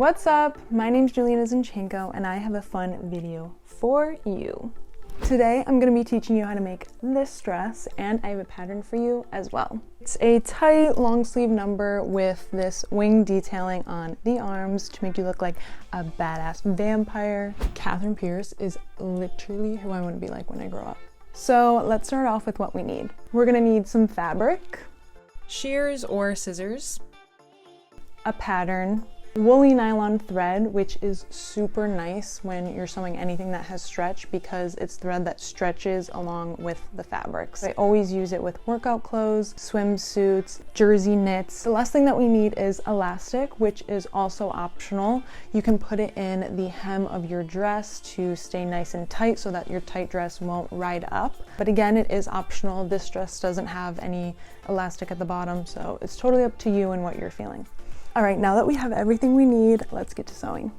What's up? My name's Julianna Zinchenko and I have a fun video for you. Today I'm going to be teaching you how to make this dress, and I have a pattern for you as well. It's a tight long sleeve number with this wing detailing on the arms to make you look like a badass vampire. Catherine Pierce is literally who I want to be like when I grow up. So let's start off with what we need. We're going to need some fabric, shears or scissors, a pattern, woolly nylon thread, which is super nice when you're sewing anything that has stretch because it's thread that stretches along with the fabrics. I always use it with workout clothes, swimsuits, jersey knits. The last thing that we need is elastic, which is also optional. You can put it in the hem of your dress to stay nice and tight so that your tight dress won't ride up. But again, it is optional. This dress doesn't have any elastic at the bottom, so it's totally up to you and what you're feeling. All right, now that we have everything we need, let's get to sewing.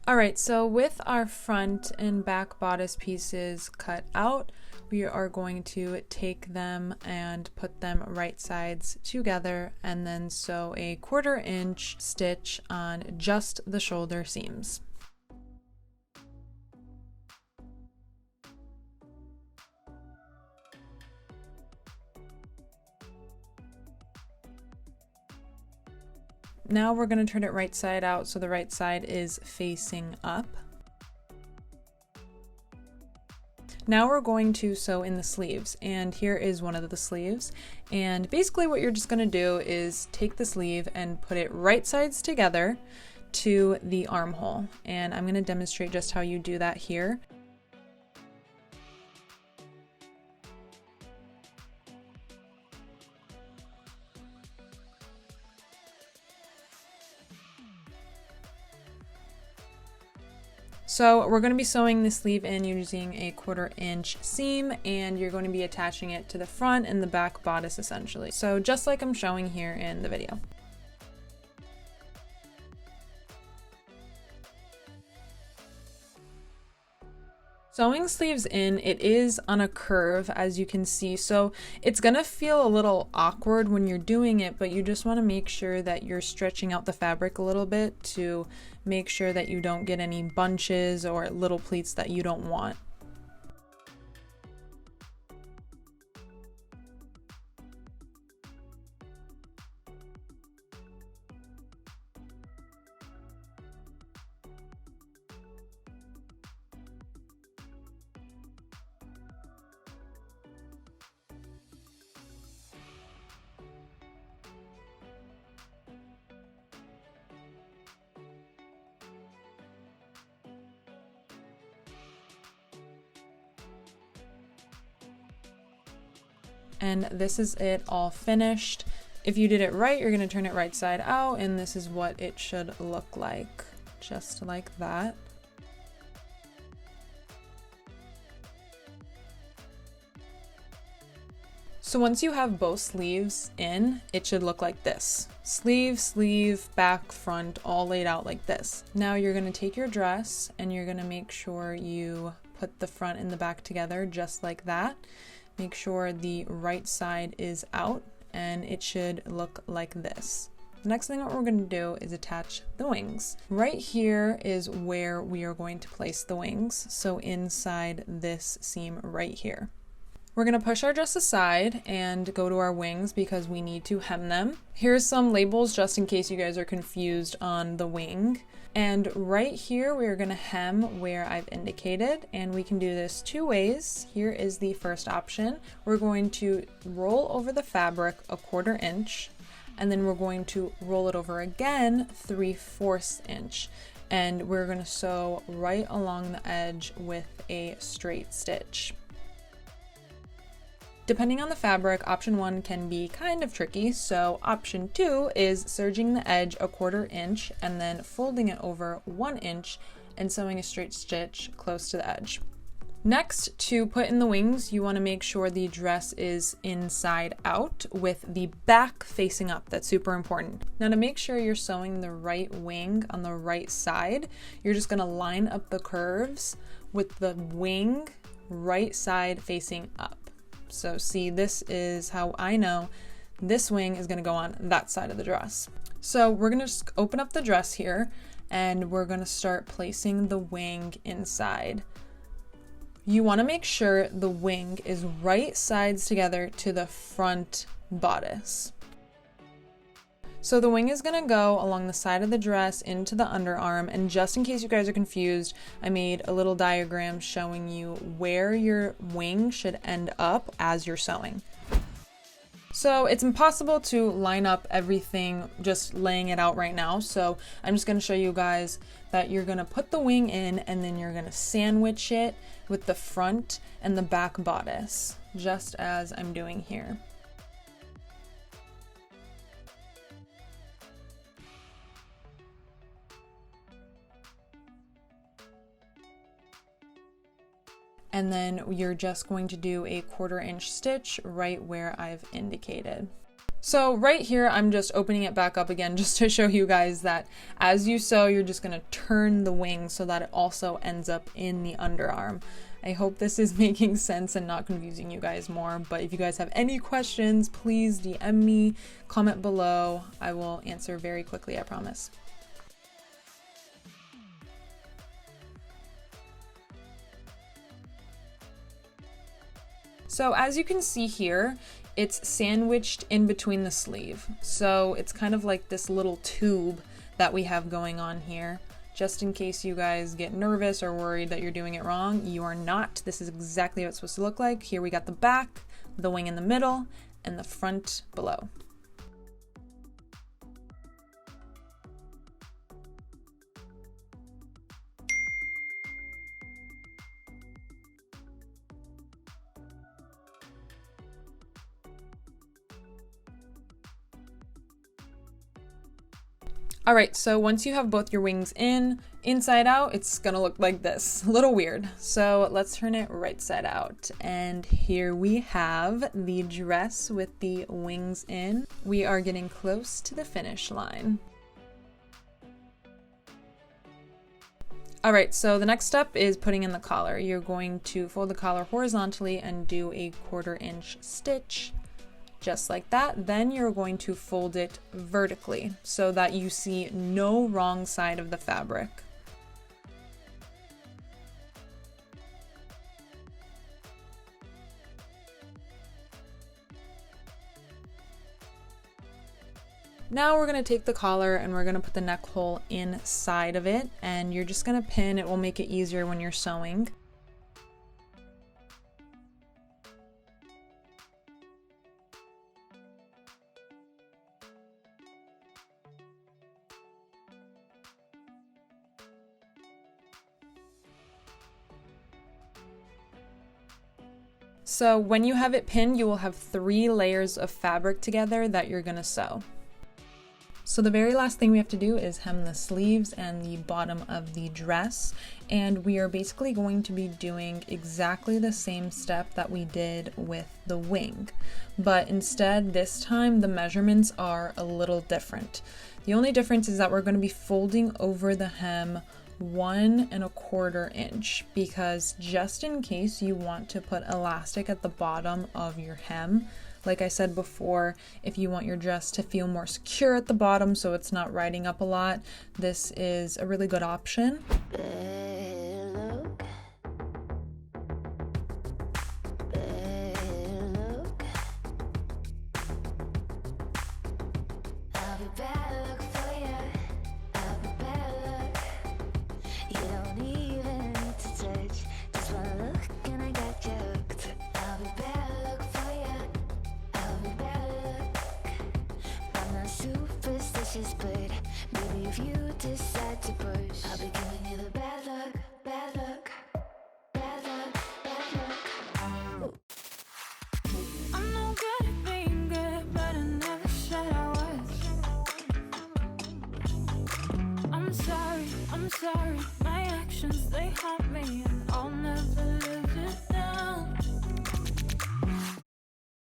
All right, so with our front and back bodice pieces cut out, we are going to take them and put them right sides together and then sew a 1/4 inch stitch on just the shoulder seams. Now we're going to turn it right side out so the right side is facing up. Now we're going to sew in the sleeves, and here is one of the sleeves. And basically what you're just going to do is take the sleeve and put it right sides together to the armhole. And I'm going to demonstrate just how you do that here. So we're going to be sewing the sleeve in using a 1/4 inch seam, and you're going to be attaching it to the front and the back bodice essentially. So just like I'm showing here in the video. Sewing sleeves in, it is on a curve, as you can see, so it's gonna feel a little awkward when you're doing it, but you just want to make sure that you're stretching out the fabric a little bit to make sure that you don't get any bunches or little pleats that you don't want. And this is it all finished. If you did it right, you're going to turn it right side out, and this is what it should look like, just like that. So once you have both sleeves in, it should look like this. Sleeve, sleeve, back, front, all laid out like this. Now you're going to take your dress and you're going to make sure you put the front and the back together just like that. Make sure the right side is out, and it should look like this. The next thing that we're going to do is attach the wings. Right here is where we are going to place the wings, so inside this seam right here. We're going to push our dress aside and go to our wings because we need to hem them. Here's some labels just in case you guys are confused on the wing. And right here, we're going to hem where I've indicated, and we can do this 2 ways. Here is the first option. We're going to roll over the fabric a 1/4 inch, and then we're going to roll it over again 3/4 inch. And we're going to sew right along the edge with a straight stitch. Depending on the fabric, option 1 can be kind of tricky, so option 2 is serging the edge a 1/4 inch and then folding it over 1 inch and sewing a straight stitch close to the edge. Next, to put in the wings, you want to make sure the dress is inside out with the back facing up. That's super important. Now to make sure you're sewing the right wing on the right side, you're just going to line up the curves with the wing right side facing up. So see, this is how I know this wing is gonna go on that side of the dress. So we're gonna just open up the dress here and we're gonna start placing the wing inside. You wanna make sure the wing is right sides together to the front bodice. So the wing is gonna go along the side of the dress into the underarm, and just in case you guys are confused, I made a little diagram showing you where your wing should end up as you're sewing. So it's impossible to line up everything just laying it out right now, so I'm just gonna show you guys that you're gonna put the wing in and then you're gonna sandwich it with the front and the back bodice, just as I'm doing here. And then you're just going to do a 1/4 inch stitch right where I've indicated. So right here, I'm just opening it back up again just to show you guys that as you sew, you're just gonna turn the wing so that it also ends up in the underarm. I hope this is making sense and not confusing you guys more, but if you guys have any questions, please DM me, comment below. I will answer very quickly, I promise. So as you can see here, it's sandwiched in between the sleeve. So it's kind of like this little tube that we have going on here. Just in case you guys get nervous or worried that you're doing it wrong, you are not. This is exactly what it's supposed to look like. Here we got the back, the wing in the middle, and the front below. All right, so once you have both your wings in, inside out, it's gonna look like this, a little weird. So let's turn it right side out. And here we have the dress with the wings in. We are getting close to the finish line. All right, so the next step is putting in the collar. You're going to fold the collar horizontally and do a 1/4 inch stitch. Just like that. Then you're going to fold it vertically so that you see no wrong side of the fabric. Now we're going to take the collar and we're going to put the neck hole inside of it, and you're just going to pin. It will make it easier when you're sewing. So when you have it pinned, you will have 3 layers of fabric together that you're gonna sew. So the very last thing we have to do is hem the sleeves and the bottom of the dress, and we are basically going to be doing exactly the same step that we did with the wing, but instead this time the measurements are a little different. The only difference is that we're going to be folding over the hem 1 1/4 inch, because just in case you want to put elastic at the bottom of your hem, like I said before, if you want your dress to feel more secure at the bottom so it's not riding up a lot, this is a really good option. But maybe if you decide to push, I'll be giving you the bad luck, bad luck, bad luck, bad luck. I'm no good at being good, but I never said I was. I'm sorry, my actions, they haunt me, and I'll never